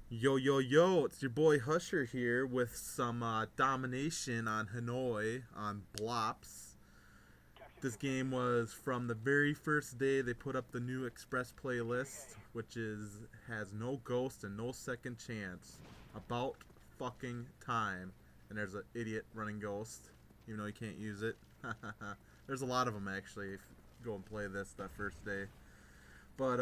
Yo, yo, yo, it's your boy Husher here with some Domination on Hanoi on Blops. This game was from the very first day they put up the new Express playlist, which has no ghost and no second chance. About fucking time. And there's an idiot running ghost, even though you can't use it. There's a lot of them actually, if you go and play this that first day. But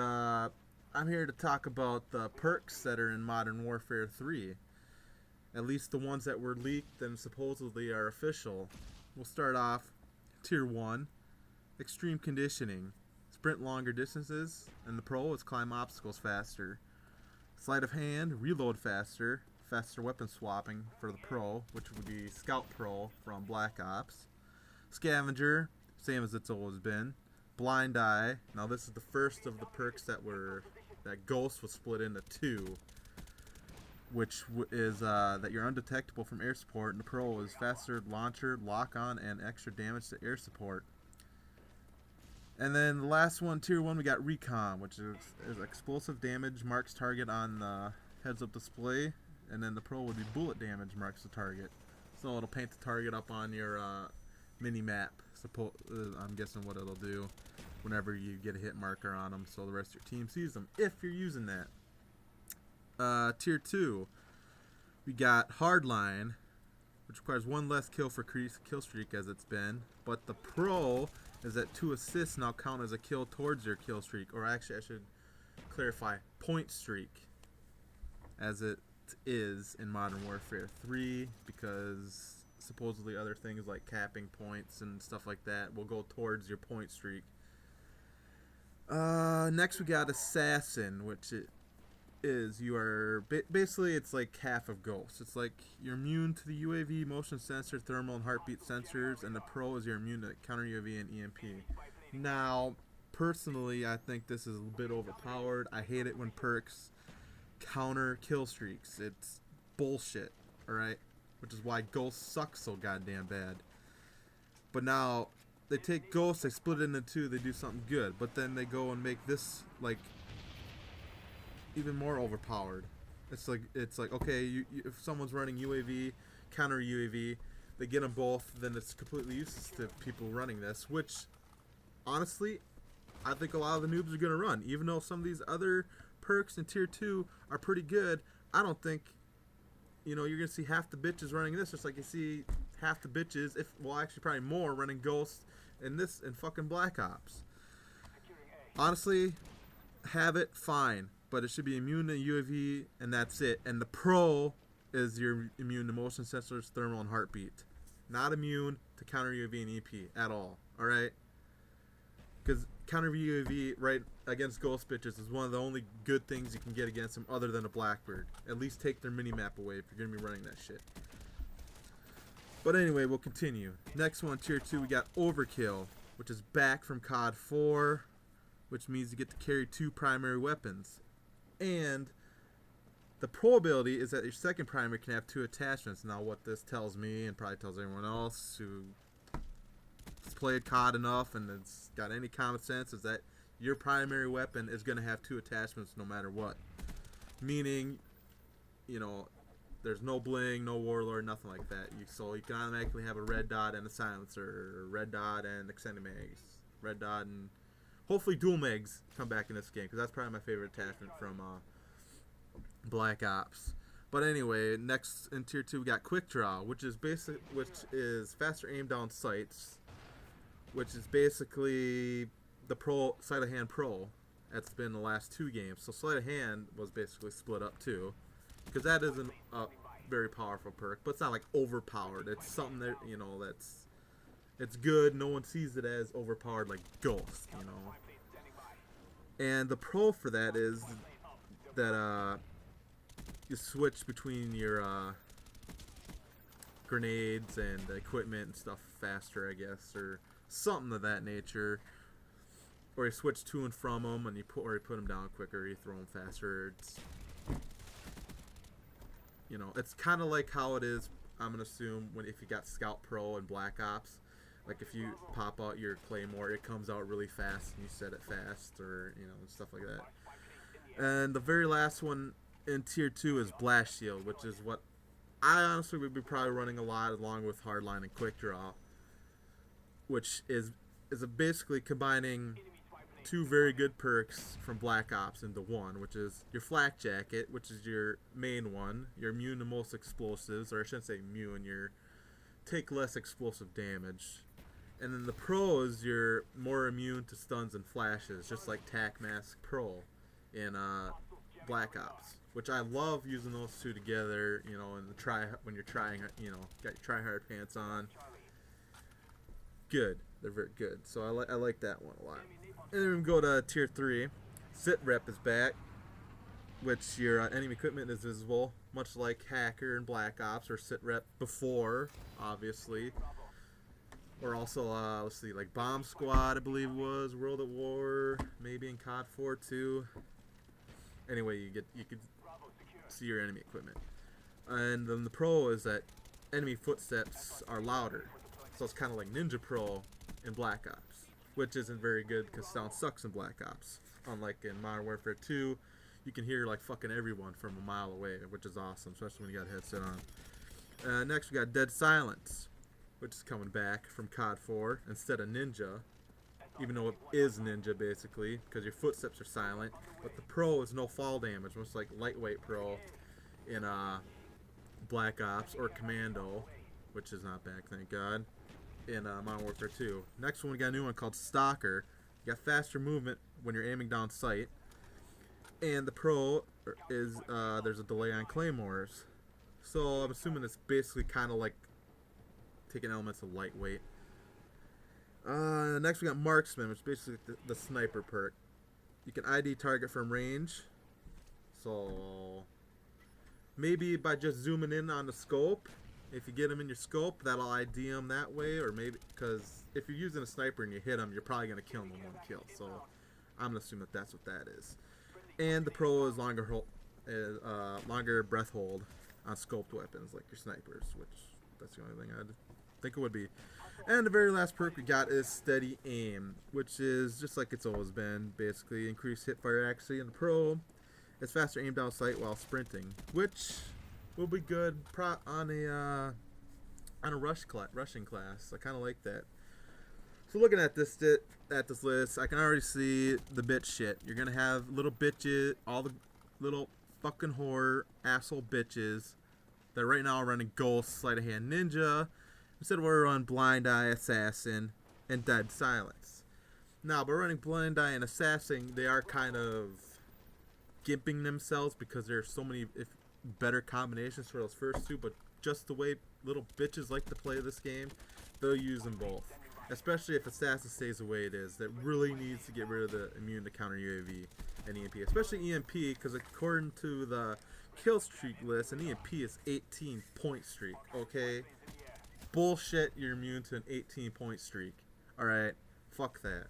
I'm here to talk about the perks that are in Modern Warfare 3. At least the ones that were leaked and supposedly are official. We'll start off Tier 1, Extreme Conditioning. Sprint longer distances, and the Pro is climb obstacles faster. Sleight of hand, reload faster, faster weapon swapping for the Pro, which would be Scout Pro from Black Ops. Scavenger, same as it's always been. Blind Eye. Now this is the first of the perks that Ghost was split into two, which is that you're undetectable from air support, and the Pro is faster launcher, lock on, and extra damage to air support. And then the last one, Tier 1, we got Recon, which is explosive damage, marks target on the heads-up display, and then the Pro would be bullet damage, marks the target. So it'll paint the target up on your mini-map. I'm guessing what it'll do whenever you get a hit marker on them, so the rest of your team sees them, if you're using that. Tier 2, we got Hardline, which requires one less kill for kill streak as it's been, but the Pro is that 2 assists now count as a kill towards your kill streak, or actually I should clarify, point streak, as it is in Modern Warfare 3, because supposedly other things like capping points and stuff like that will go towards your point streak. Next we got Assassin, which you are basically it's like half of Ghost. It's like you're immune to the UAV, motion sensor, thermal, and heartbeat sensors, and the Pro is you're immune to counter UAV and EMP. Now, personally, I think this is a bit overpowered. I hate it when perks counter kill streaks. It's bullshit, alright? Which is why Ghost sucks so goddamn bad. But now, they take Ghost, they split it into two, they do something good. But then they go and make this, like, even more overpowered. It's like okay, if someone's running UAV, counter UAV, they get them both, then it's completely useless to people running this, which, honestly, I think a lot of the noobs are going to run. Even though some of these other perks in Tier 2 are pretty good, I don't think, you're going to see half the bitches running this, just like you see half the bitches, actually probably more, running Ghost in this in fucking Black Ops. Honestly, have it, fine. But it should be immune to UAV, and that's it. And the Pro is your immune to motion sensors, thermal, and heartbeat. Not immune to counter UAV and EP at all. Alright? Because counter UAV right against Ghost bitches is one of the only good things you can get against them other than a Blackbird. At least take their mini-map away if you're going to be running that shit. But anyway, we'll continue. Next one, Tier 2, we got Overkill, which is back from COD 4, which means you get to carry 2 primary weapons. And the Pro ability is that your second primary can have 2 attachments. Now what this tells me, and probably tells everyone else who has played COD enough and has got any common sense, is that your primary weapon is going to have 2 attachments no matter what. Meaning, there's no bling, no warlord, nothing like that. So you can automatically have a red dot and a silencer, red dot and extended mags, red dot and hopefully dual mags come back in this game, because that's probably my favorite attachment from Black Ops. But anyway, next in Tier 2 we got Quick Draw, which is faster aim down sights, which is basically the Pro Sleight of Hand Pro. That's been the last 2 games. So Sleight of Hand was basically split up too, because that isn't a very powerful perk, but it's not like overpowered. It's something that it's good. No one sees it as overpowered like Ghost, And the Pro for that is that you switch between your grenades and equipment and stuff faster, I guess, or something of that nature. Or you switch to and from them, and you put them down quicker, you throw them faster. It's kind of like how it is, I'm gonna assume, if you got Scout Pro and Black Ops. Like if you pop out your Claymore, it comes out really fast and you set it fast, or stuff like that. And the very last one And tier 2 is Blast Shield, which is what I honestly would be probably running a lot along with Hardline and Quick Draw, which is basically combining two very good perks from Black Ops into one, which is your Flak Jacket, which is your main one. You're immune to most explosives, or I shouldn't say immune, you're take less explosive damage. And then the Pro is you're more immune to stuns and flashes, just like Tac Mask Pro in Black Ops, which I love using those two together, you know, in the when you're trying, you know, got your try hard pants on. Good. They're very good. So I like that one a lot. And then we go to tier 3. Sit Rep is back, which your enemy equipment is visible, much like Hacker and Black Ops, or Sit Rep before, obviously. Or also, let's see, like Bomb Squad, I believe it was, World at War, maybe in COD 4 too. Anyway, you could see your enemy equipment. And then the Pro is that enemy footsteps are louder. So it's kind of like Ninja Pro in Black Ops, which isn't very good because sound sucks in Black Ops. Unlike in Modern Warfare 2, you can hear like fucking everyone from a mile away, which is awesome, especially when you got a headset on. Next we got Dead Silence, which is coming back from COD 4 instead of Ninja, even though it is Ninja basically, because your footsteps are silent. But the Pro is no fall damage, much like Lightweight Pro in Black Ops, or Commando, which is not back, thank God, in Modern Warfare 2. Next one, we got a new one called Stalker. You got faster movement when you're aiming down sight. And the Pro is, there's a delay on Claymores. So I'm assuming it's basically kind of like taking elements of Lightweight. Next we got Marksman, which is basically the sniper perk. You can ID target from range. So maybe by just zooming in on the scope, if you get them in your scope, that'll ID them that way. Or maybe, because if you're using a sniper and you hit them, you're probably going to kill them in one kill. So I'm going to assume that that's what that is. And the Pro is longer breath hold on scoped weapons, like your snipers, which that's the only thing I'd think it would be. And the very last perk we got is Steady Aim, which is just like it's always been, basically increased hipfire accuracy in the Pro. It's faster aim down sight while sprinting, which will be good on a rushing class. I kind of like that. So looking at this list, I can already see the bitch shit. You're gonna have little bitches, all the little fucking whore asshole bitches that right now are running Ghost, Sleight of Hand Ninja. Instead we're on Blind Eye, Assassin, and Dead Silence. Now, by running Blind Eye and Assassin, they are kind of gimping themselves because there's so many better combinations for those first two, but just the way little bitches like to play this game, they'll use them both. Especially if Assassin stays the way it is. That really needs to get rid of the immune to counter UAV and EMP. Especially EMP, because according to the kill streak list, an EMP is 18 point streak, okay? Bullshit, you're immune to an 18 point streak. Alright, fuck that.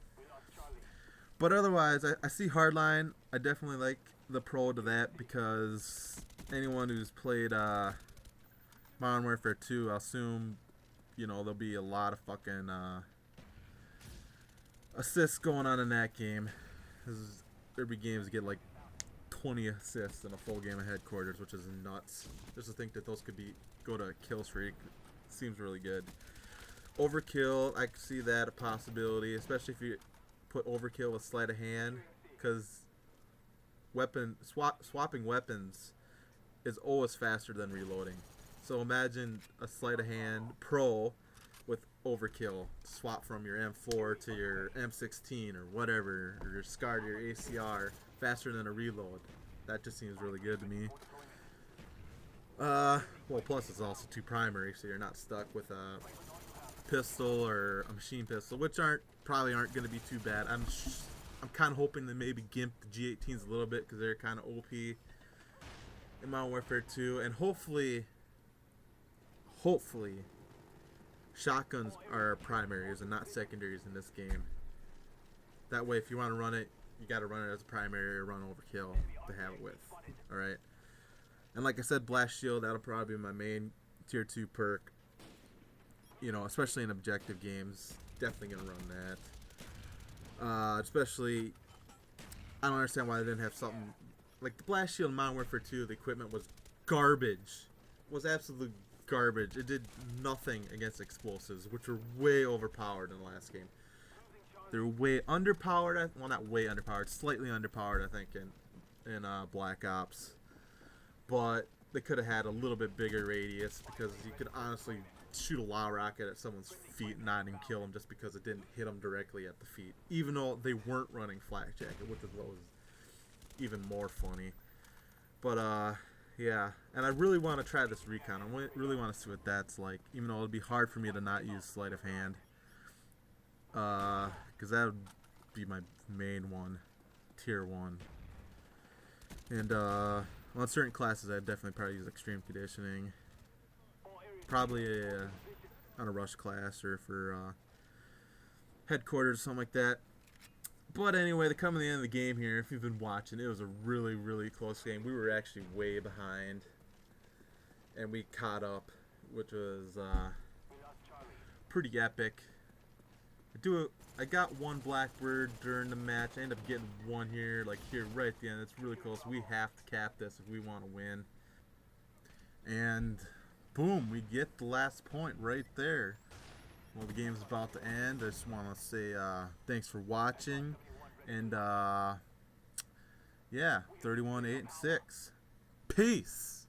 But otherwise, I see Hardline. I definitely like the Pro to that because anyone who's played Modern Warfare 2, I'll assume, you know, there'll be a lot of fucking assists going on in that game. There'll be games that get like 20 assists in a full game of Headquarters, which is nuts. Just to think that those could go to a kill streak seems really good. Overkill, I can see that a possibility, especially if you put overkill with sleight of hand, because swapping weapons is always faster than reloading. So imagine a sleight of hand Pro with overkill, swap from your M4 to your M16 or whatever, or your SCAR to your ACR, faster than a reload. That just seems really good to me. Well, plus it's also two primary, so you're not stuck with a pistol or a machine pistol, which probably aren't going to be too bad. I'm kind of hoping to maybe gimp the G18s a little bit because they're kind of OP in Modern Warfare 2, and hopefully shotguns are primaries and not secondaries in this game. That way, if you want to run it, you got to run it as a primary or run overkill to have it with. Alright. And like I said, Blast Shield, that'll probably be my main tier 2 perk. You know, especially in objective games. Definitely going to run that. Especially, I don't understand why they didn't have something Like, the Blast Shield in Modern Warfare 2, the equipment was garbage. Was absolute garbage. It did nothing against explosives, which were way overpowered in the last game. They're way underpowered. Well, not way underpowered. Slightly underpowered, I think, in Black Ops. But they could have had a little bit bigger radius, because you could honestly shoot a LAW rocket at someone's feet and not even kill them just because it didn't hit them directly at the feet. Even though they weren't running Flak Jacket, which is what was even more funny. But, yeah. And I really want to try this recon. I really want to see what that's like, even though it would be hard for me to not use Sleight of Hand. Because that would be my main one. Tier 1. And, well, in certain classes, I'd definitely probably use Extreme Conditioning. Probably on a rush class or for headquarters or something like that. But anyway, to come to the end of the game here, if you've been watching, it was a really, really close game. We were actually way behind. And we caught up, which was pretty epic. I got one Blackbird during the match. I ended up getting one here, like here right at the end. It's really close. We have to cap this if we want to win. And boom, we get the last point right there. Well, the game's about to end. I just want to say thanks for watching. And yeah, 31-8-6. Peace.